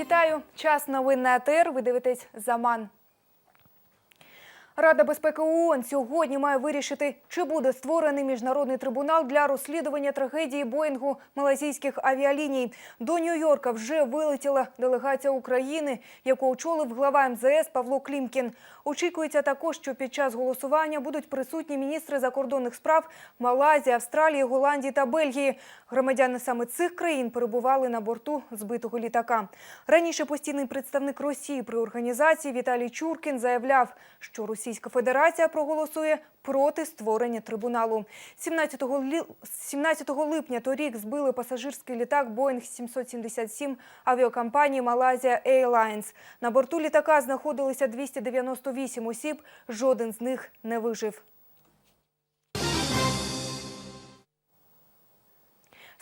Вітаю! Час новин на АТР. Ви дивитесь «Заман». Рада безпеки ООН сьогодні має вирішити, чи буде створений міжнародний трибунал для розслідування трагедії Боїнгу малайзійських авіаліній. До Нью-Йорка вже вилетіла делегація України, яку очолив глава МЗС Павло Клімкін. Очікується також, що під час голосування будуть присутні міністри закордонних справ Малайзії, Австралії, Голландії та Бельгії. Громадяни саме цих країн перебували на борту збитого літака. Раніше постійний представник Росії при організації Віталій Чуркін заявляв, що Російська Федерація проголосує проти створення трибуналу. 17 липня торік збили пасажирський літак Боїнг 777 авіакомпанії Malaysia Airlines. На борту літака знаходилися 298 осіб, жоден з них не вижив.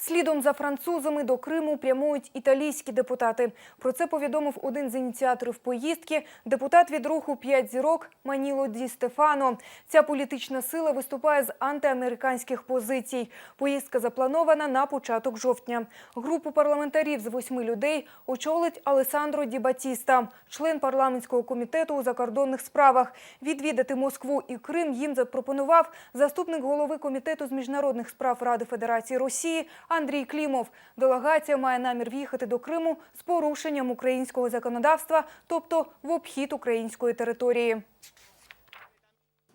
Слідом за французами до Криму прямують італійські депутати. Про це повідомив один з ініціаторів поїздки – депутат від руху «5 зірок» Маніло Ді Стефано. Ця політична сила виступає з антиамериканських позицій. Поїздка запланована на початок жовтня. Групу парламентарів з 8 людей очолить Алесандро Ді Батіста, член парламентського комітету у закордонних справах. Відвідати Москву і Крим їм запропонував заступник голови комітету з міжнародних справ Ради Федерації Росії Андрій Клімов. Делегація має намір в'їхати до Криму з порушенням українського законодавства, тобто в обхід української території.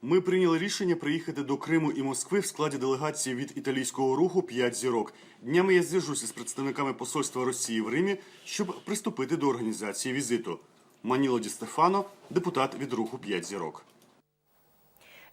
Ми прийняли рішення приїхати до Криму і Москви в складі делегації від італійського руху «5 зірок». Днями я зв'яжуся з представниками посольства Росії в Римі, щоб приступити до організації візиту. Маніло Ді Стефано, депутат від руху «5 зірок».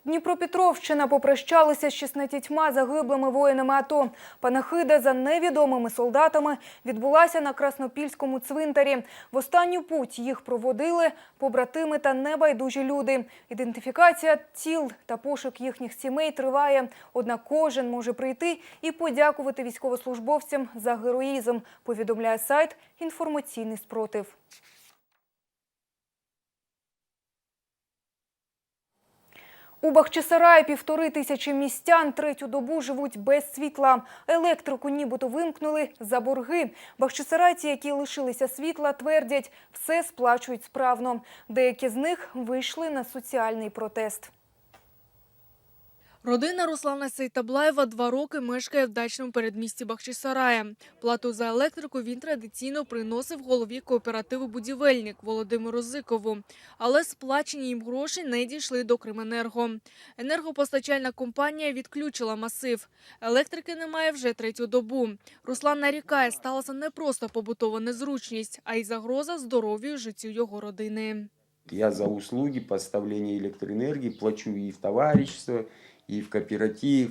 Дніпропетровщина попрощалася з 16 загиблими воїнами АТО. Панахида за невідомими солдатами відбулася на Краснопільському цвинтарі. В останню путь їх проводили побратими та небайдужі люди. Ідентифікація тіл та пошук їхніх сімей триває. Однак кожен може прийти і подякувати військовослужбовцям за героїзм, повідомляє сайт «Інформаційний спротив». У Бахчисараї 1500 містян третю добу живуть без світла. Електрику нібито вимкнули за борги. Бахчисарайці, які лишилися світла, твердять, все сплачують справно. Деякі з них вийшли на соціальний протест. Родина Руслана Сейтаблаєва 2 роки мешкає в дачному передмісті Бахчисарая. Плату за електрику він традиційно приносив голові кооперативу «Будівельник» Володимиру Зикову. Але сплачені їм гроші не дійшли до Крименерго. Енергопостачальна компанія відключила масив. Електрики немає вже третю добу. Руслан нарікає, сталася не просто побутова незручність, а й загроза здоров'ю і життю його родини. Я за услуги поставления электроэнергии плачу и в товарищество, и в кооператив,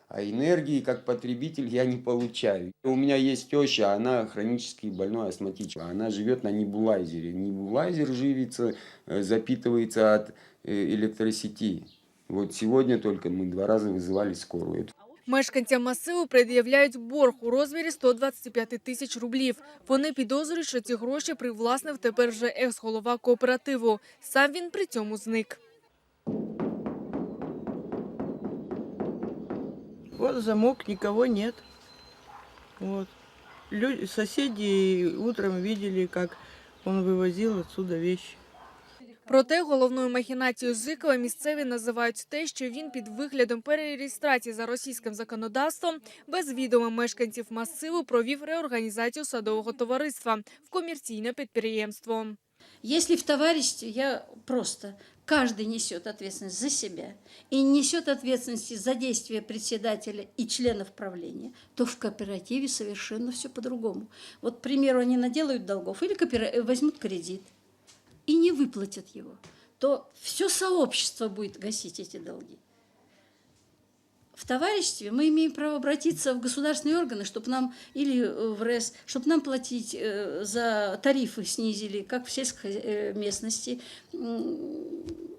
а энергии как потребитель я не получаю. У меня есть теща, она хронически больной астматичка. Она живет на небулайзере. Небулайзер живится, запитывается от электросети. Вот сегодня только мы 2 раза вызывали скорую. Мешканцям масиву пред'являють борг у розмірі 125 тисяч рублів. Вони підозрюють, що ці гроші привласнив тепер вже екс-голова кооперативу. Сам він при цьому зник. Вот замок, никого нет. Вот. Соседи утром видели, как он вывозил отсюда вещи. Проте головною махінацією Зикова місцеві називають те, що він під виглядом перереєстрації за російським законодавством без відома мешканців масиву провів реорганізацію садового товариства в комерційне підприємство. Если в товариществе каждый несет ответственность за себя и несет ответственность за действия председателя и членов правления, то в кооперативе совершенно все по-другому. Вот, к примеру, они наделают долгов или возьмут кредит и не выплатят его, то все сообщество будет гасить эти долги. В товариществе мы имеем право обратиться в государственные органы, чтобы нам, или в РЭС, чтобы нам платить за тарифы снизили, как в сельской местности,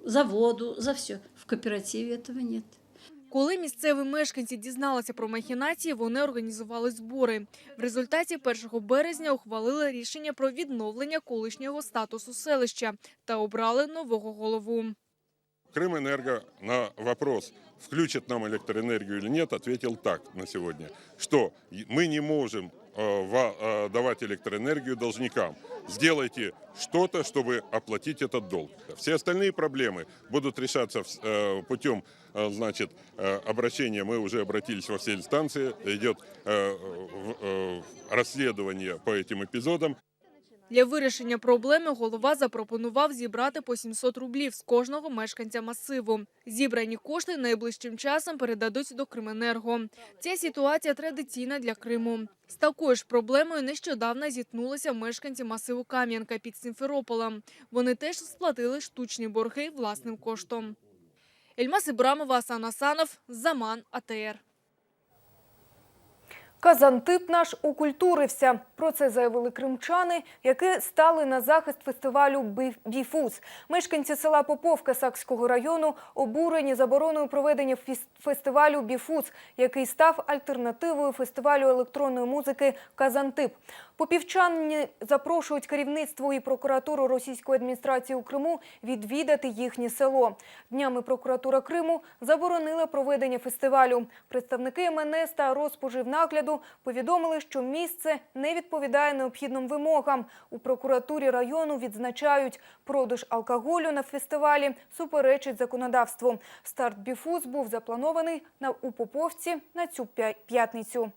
за воду, за все. В кооперативе этого нет. Коли місцеві мешканці дізналися про махінації, вони організували збори. В результаті 1 березня ухвалили рішення про відновлення колишнього статусу селища та обрали нового голову. Крымэнерго на вопрос, включат нам электроэнергию или нет, ответил так на сегодня, что мы не можем давать электроэнергию должникам. Сделайте что-то, чтобы оплатить этот долг. Все остальные проблемы будут решаться путем, значит, обращения. Мы уже обратились во все инстанции, идет расследование по этим эпизодам. Для вирішення проблеми голова запропонував зібрати по 700 рублів з кожного мешканця масиву. Зібрані кошти найближчим часом передадуть до Крименерго. Ця ситуація традиційна для Криму. З такою ж проблемою нещодавно зіткнулися мешканці масиву Кам'янка під Сімферополем. Вони теж сплатили штучні борги власним коштом. Ельмас Ібрамова, Асан Асанов, Заман, АТР. Казантип наш окультурився. Про це заявили кримчани, які стали на захист фестивалю «Біфуз». Мешканці села Поповка Сакського району обурені забороною проведення фестивалю «Біфуз», який став альтернативою фестивалю електронної музики «Казантип». Попівчани запрошують керівництво і прокуратуру російської адміністрації у Криму відвідати їхнє село. Днями прокуратура Криму заборонила проведення фестивалю. Представники МНС та Розпоживнагляду повідомили, що місце не відповідає необхідним вимогам. У прокуратурі району відзначають, продаж алкоголю на фестивалі суперечить законодавству. Старт «Біфуз» був запланований у Поповці на цю п'ятницю.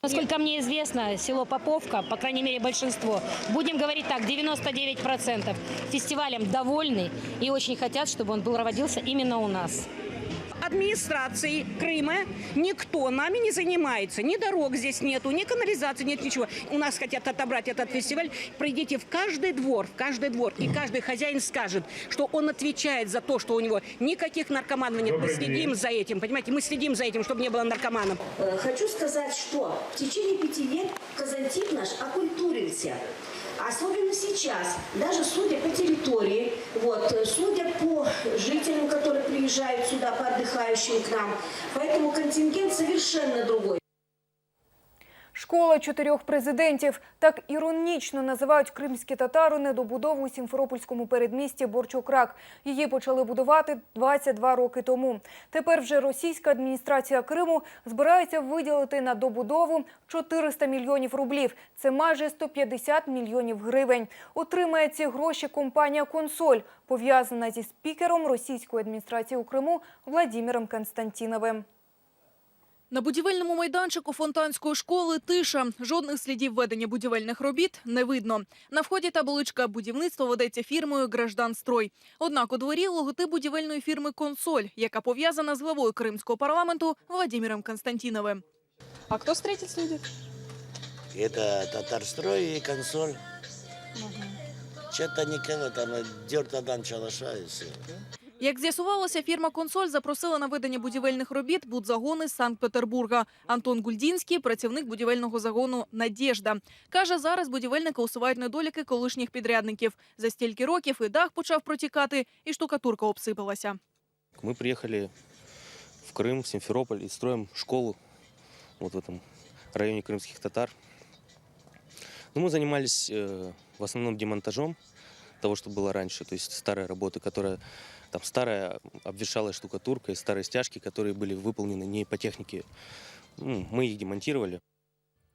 Насколько мне известно, село Поповка, по крайней мере большинство, будем говорить так, 99% фестивалем довольны и очень хотят, чтобы он проводился именно у нас. Администрации Крыма никто нами не занимается. Ни дорог здесь нету, ни канализации нет, ничего. У нас хотят отобрать этот фестиваль. Пройдите в каждый двор, и каждый хозяин скажет, что он отвечает за то, что у него никаких наркоманов нет. Мы следим за этим, понимаете, мы следим за этим, чтобы не было наркоманов. Хочу сказать, что в течение 5 лет Казантип наш окультурился. Особенно сейчас, даже судя по территории, судя по жителям, которые приезжают сюда, по отдыхающим к нам, поэтому контингент совершенно другой. Школа 4 президентів. Так іронічно називають кримські татари недобудову у Сімферопольському передмісті Борчокрак. Її почали будувати 22 роки тому. Тепер вже російська адміністрація Криму збирається виділити на добудову 400 мільйонів рублів. Це майже 150 мільйонів гривень. Отримає ці гроші компанія «Консоль», пов'язана зі спікером російської адміністрації у Криму Владимиром Константіновим. На будівельному майданчику Фонтанської школи тиша. Жодних слідів ведення будівельних робіт не видно. На вході табличка «Будівництво ведеться фірмою «Гражданстрой». Однак у дворі логотип будівельної фірми «Консоль», яка пов'язана з главою кримського парламенту Владимиром Константіновим. А кто строительство идет? Это Татарстрой и Консоль. Что-то никого там дёртадан чалаша и все. Як з'ясувалося, фірма «Консоль» запросила на ведення будівельних робіт будзагони з Санкт-Петербурга. Антон Гульдінський – працівник будівельного загону «Надєжда». Каже, зараз будівельники усувають недоліки колишніх підрядників. За стільки років і дах почав протікати, і штукатурка обсипалася. Ми приїхали в Крим, в Сімферополь і строїмо школу в цьому районі кримських татар. Мы занимались в основном демонтажом того, что было раньше, то есть старые работы, которые там старая обветшалая штукатурка и старые стяжки, которые были выполнены не по технике. Мы их демонтировали.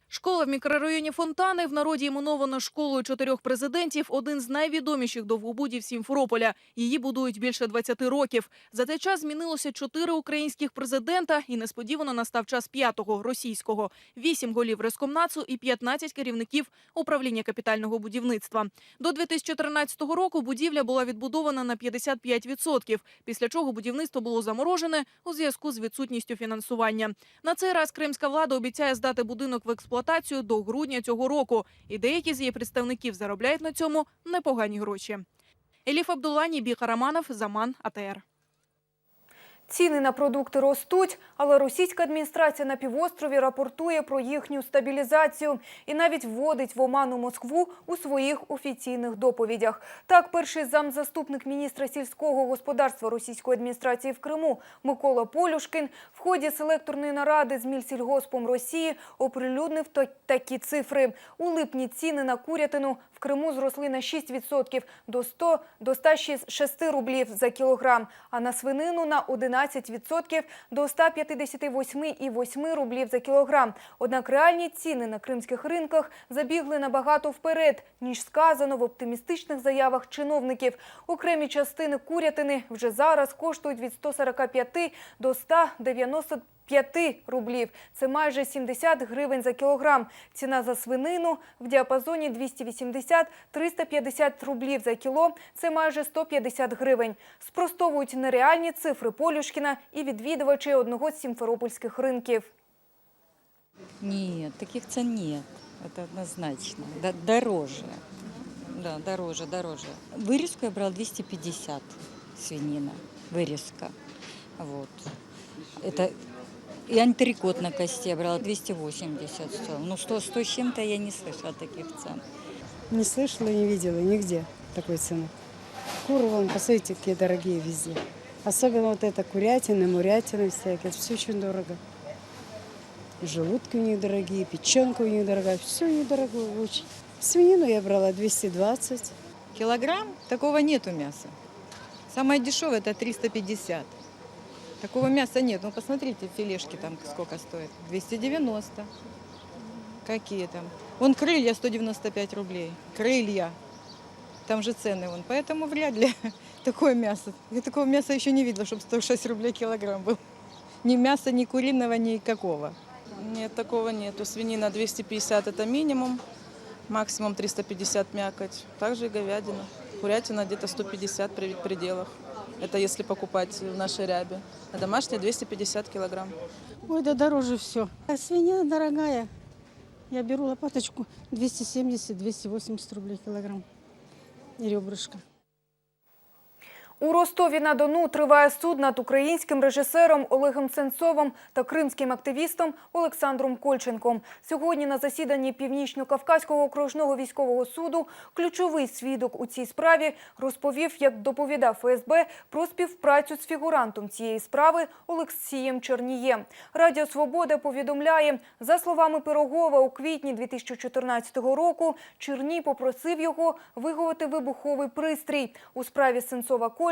Школа в мікрорайоні Фонтани, в народі іменована школою 4 президентів, один з найвідоміших довгобудів Сімферополя. Її будують більше 20 років. За цей час змінилося 4 українських президента і несподівано настав час 5-го, російського. 8 голів Роскомнацу і 15 керівників управління капітального будівництва. До 2013 року будівля була відбудована на 55%, після чого будівництво було заморожене у зв'язку з відсутністю фінансування. На цей раз кримська влада обіцяє здати будинок в експлуатацію до грудня цього року. І деякі з її представників заробляють на цьому непогані гроші. Еліф Абдулані, Біха Романов, Заман, АТР. Ціни на продукти ростуть, але російська адміністрація на півострові рапортує про їхню стабілізацію і навіть вводить в оману Москву у своїх офіційних доповідях. Так, перший замзаступник міністра сільського господарства російської адміністрації в Криму Микола Полюшкін в ході селекторної наради з Мільсільгоспом Росії оприлюднив такі цифри. У липні ціни на курятину в Криму зросли на 6% до 106 рублів за кілограм, а на свинину на 11%. 12% до 158,8 рублів за кілограм. Однак реальні ціни на кримських ринках забігли набагато вперед, ніж сказано в оптимістичних заявах чиновників. Окремі частини курятини вже зараз коштують від 145 до 195 рублів. Це майже 70 гривень за кілограм. Ціна за свинину в діапазоні 280-350 рублів за кіло. Це майже 150 гривень. Спростовують нереальні цифри Полюшкіна і відвідувачі одного з сімферопольських ринків. Нет, таких цен нет. Это однозначно. Дороже. Да, дороже. Вырезку я брала 250 свинина. Вырезка. Вот. Это и антрикот на кости я брала 280 стоил. Ну, 100 с чем-то я не слышала таких цен. Не слышала, не видела нигде такой цены. Куры, вон, посмотрите, какие дорогие везде. Особенно вот это курятина, мурятина всякие. Это все очень дорого. Желудки у них дорогие, печенка у них дорогая. Все у них дорогое очень. Свинину я брала 220. Килограмм? Такого нету мяса. Самое дешевое это 350. Такого мяса нет. Ну, посмотрите, филешки там сколько стоят. 290. Какие там? Вон крылья 195 рублей. Крылья. Там же цены вон. Поэтому вряд ли такое мясо. Я такого мяса еще не видела, чтобы 106 рублей килограмм был. Ни мяса, ни куриного, никакого. Нет, такого нету. Свинина 250 это минимум, максимум 350 мякоть. Также и говядина. Курятина где-то 150 при пределах. Это если покупать в нашей рябе. А домашняя 250 килограмм. Ой, да дороже все. А свинья дорогая. Я беру лопаточку 270-280 рублей килограмм. И ребрышко. У Ростові-на-Дону триває суд над українським режисером Олегом Сенцовим та кримським активістом Олександром Кольченком. Сьогодні на засіданні Північно-Кавказького окружного військового суду ключовий свідок у цій справі розповів, як доповідав ФСБ, про співпрацю з фігурантом цієї справи Олексієм Чернієм. Радіо «Свобода» повідомляє, за словами Пирогова, у квітні 2014 року Черній попросив його виготовити вибуховий пристрій. У справі Сенцова-Кольченка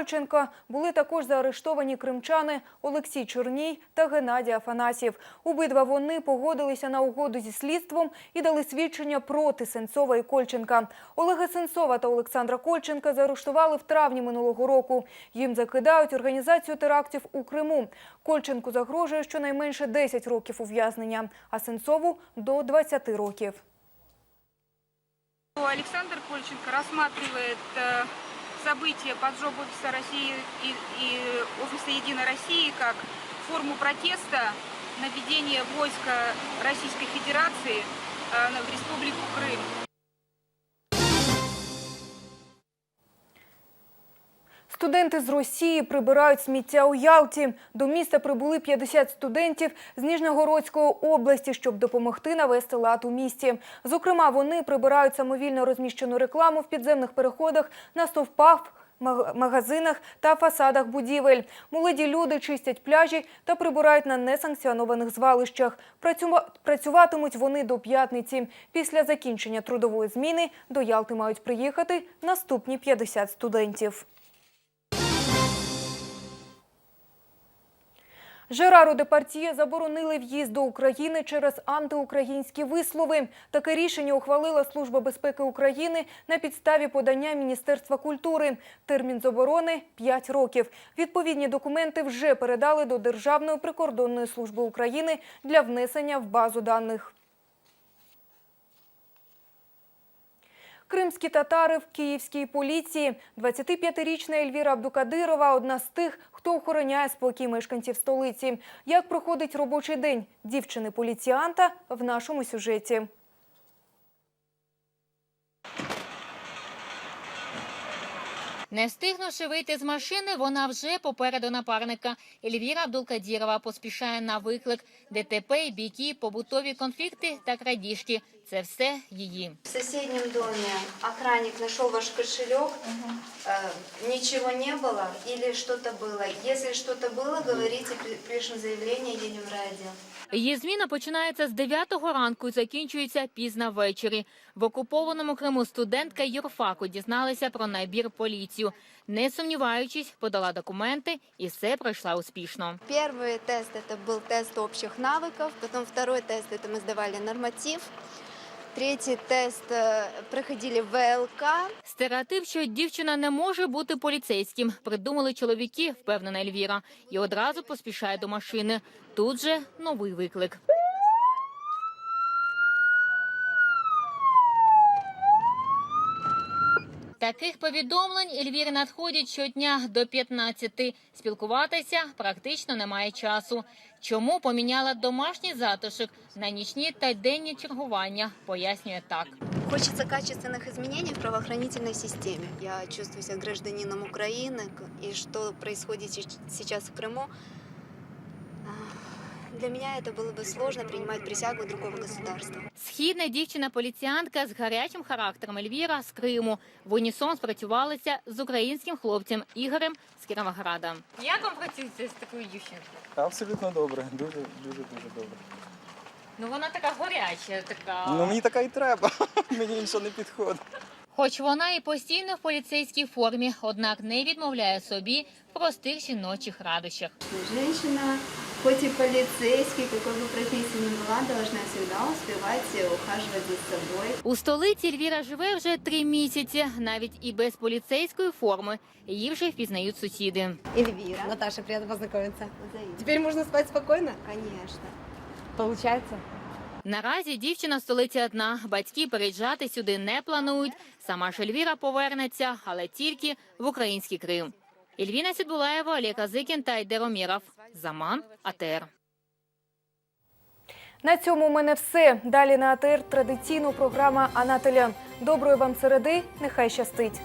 були також заарештовані кримчани Олексій Черній та Геннадій Афанасьєв. Обидва вони погодилися на угоду зі слідством і дали свідчення проти Сенцова і Кольченка. Олега Сенцова та Олександра Кольченка заарештували в травні минулого року. Їм закидають організацію терактів у Криму. Кольченку загрожує щонайменше 10 років ув'язнення, а Сенцову – до 20 років. Александр Кольченко рассматривает события поджога офиса России и офиса Единой России как форму протеста на введение войска Российской Федерации в Республику Крым. Студенти з Росії прибирають сміття у Ялті. До міста прибули 50 студентів з Ніжногородської області, щоб допомогти навести лад у місті. Зокрема, вони прибирають самовільно розміщену рекламу в підземних переходах, на стовпах, магазинах та фасадах будівель. Молоді люди чистять пляжі та прибирають на несанкціонованих звалищах. Працюватимуть вони до п'ятниці. Після закінчення трудової зміни до Ялти мають приїхати наступні 50 студентів. Жерару Депардьє заборонили в'їзд до України через антиукраїнські вислови. Таке рішення ухвалила Служба безпеки України на підставі подання Міністерства культури. Термін заборони – 5 років. Відповідні документи вже передали до Державної прикордонної служби України для внесення в базу даних. Кримські татари в київській поліції. 25-річна Ельвіра Абдукадирова – одна з тих, хто охороняє спокій мешканців столиці. Як проходить робочий день дівчини-поліціянта в нашому сюжеті. Не встигнувши вийти з машини, вона вже попереду напарника. Ельвіра Абдулкадірова поспішає на виклик. ДТП, бійки, побутові конфлікти та крадіжки – це все її. В соседнем доме охранник нашел ваш кошелек, ничего не было или что-то было? Если что-то было, говорите, пишем заявление, едем в райотдел. Її зміна починається з 9-го ранку і закінчується пізно ввечері. В окупованому Криму студентка юрфаку дізналася про набір в поліцію. Не сумніваючись, подала документи і все пройшла успішно. Первый тест это был тест общих навыков, потом второй тест это мы сдавали норматив. Третий тест проходили ВЛК. Стереотип, що дівчина не може бути поліцейським, придумали чоловіки, впевнена Ельвіра, і одразу поспішає до машини. Тут же новий виклик. Таких повідомлень Ельвірі надходять щодня до 15. Спілкуватися практично немає часу. Чому поміняла домашній затишок на нічні та денні чергування, пояснює так. Хочется качественных изменений в правоохранительной системе. Я чувствую себя гражданином Украины, и что происходит сейчас в Крыму, для меня это было бы сложно принимать присягу другого государства. Східна дівчина-поліціянтка з гарячим характером Ельвіра з Криму. В унісон спрацювалася з українським хлопцем Ігорем з Кіровограда. Як вам працюється з такою дівчиною? Абсолютно добре, дуже добре. Ну вона така гаряча, така. Ну мені така і треба, мені іншого не підходить. Хоч вона і постійно в поліцейській формі, однак не відмовляє собі в простих жіночих радощах. Женщина, хоть и полицейский, какой бы профессии ни была, должна всегда успевать ухаживать за собой. У столиці Ельвіра живе вже 3 місяці. Навіть і без поліцейської форми її вже впізнають сусіди. Эльвира. Наташа, приятно познакомиться. Взаимно. Теперь можно спать спокойно? Конечно. Получается? Наразі дівчина в столиці одна. Батьки переїжджати сюди не планують. Сама ж Ельвіра повернеться, але тільки в український Крим. Ельвіна Сідбулаєва, Олег Казикін та Айдер Омєров. Заман, АТР. На цьому у мене все. Далі на АТР традиційну програма «Анатоля». Доброї вам середи, нехай щастить.